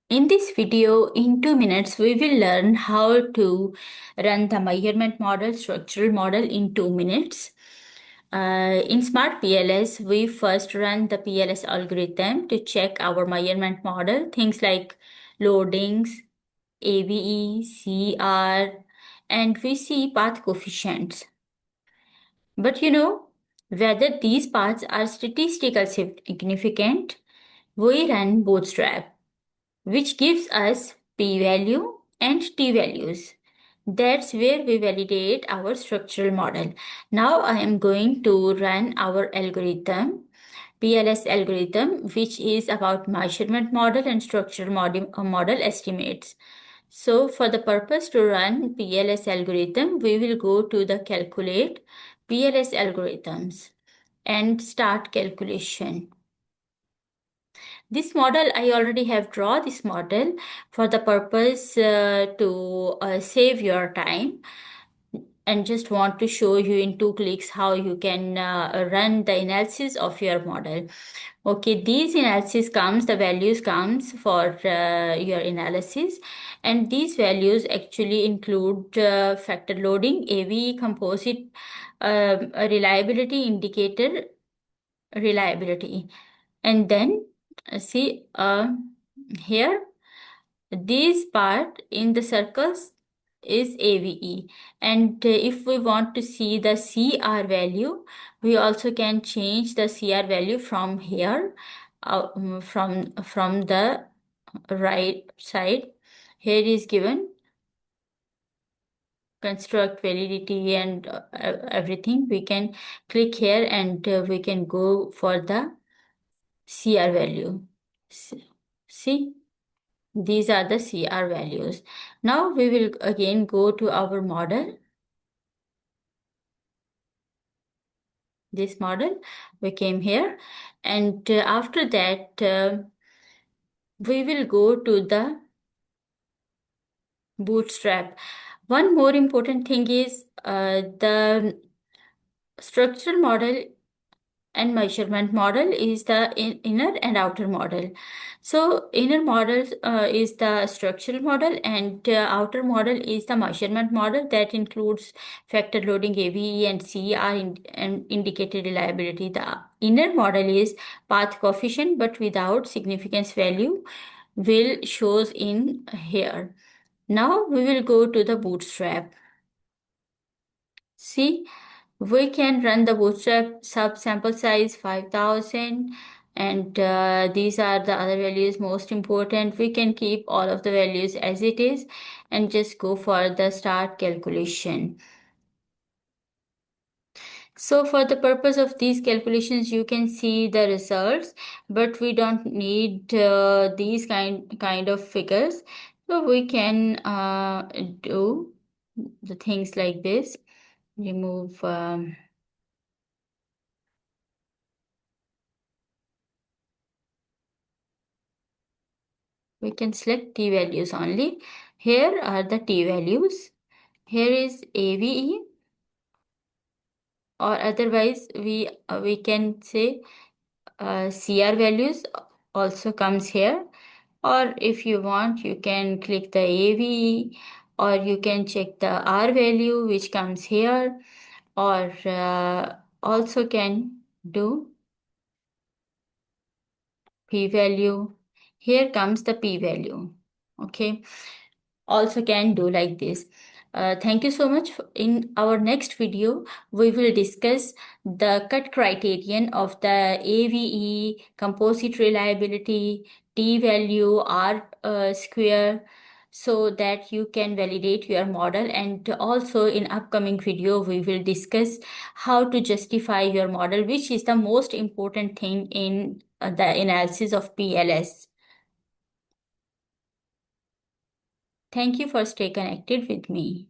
In this video, in 2 minutes, we will learn how to run the measurement model, structural model in 2 minutes. In SmartPLS, we first run the PLS algorithm to check our measurement model, things like loadings, AVE, CR, and we see path coefficients. But whether these paths are statistically significant, we run Bootstrap, which gives us p-value and t-values. That's where we validate our structural model. Now I am going to run our algorithm, PLS algorithm, which is about measurement model and structural model estimates. So for the purpose to run PLS algorithm, we will go to the calculate PLS algorithms and start calculation. This model, I already have drawn this model for the purpose to save your time, and just want to show you in 2 clicks how you can run the analysis of your model. Okay, these analysis comes, the values comes for your analysis, and these values actually include factor loading, AV, composite, reliability indicator, reliability. And then see here, this part in the circles is AVE, and if we want to see the CR value, we also can change the CR value from here, from the right side. Here is given construct validity and everything. We can click here and we can go for the CR value. See, these are the CR values. Now we will again go to our model. This model, we came here, and after that we will go to the Bootstrap. One more important thing is the structural model and measurement model is the inner and outer model. So inner model is the structural model, and outer model is the measurement model that includes factor loading, AVE, and CR and indicated reliability. The inner model is path coefficient but without significance value will shows in here. Now we will go to the Bootstrap. See, we can run the Bootstrap subsample size 5000, and these are the other values most important. We can keep all of the values as it is and just go for the start calculation. So for the purpose of these calculations, you can see the results, but we don't need these kind of figures. So we can do the things like this. Remove we can select t values only. Here are the t values. Here is AVE, or otherwise we can say CR values also comes here. Or if you want, you can click the AVE, or you can check the R value which comes here, or also can do p value. Here comes the p value. Okay, also can do like this. Thank you so much. In our next video, we will discuss the cut criterion of the AVE, composite reliability, t value, R square, so that you can validate your model. And also in upcoming video, we will discuss how to justify your model, which is the most important thing in the analysis of PLS. Thank you for stay connected with me.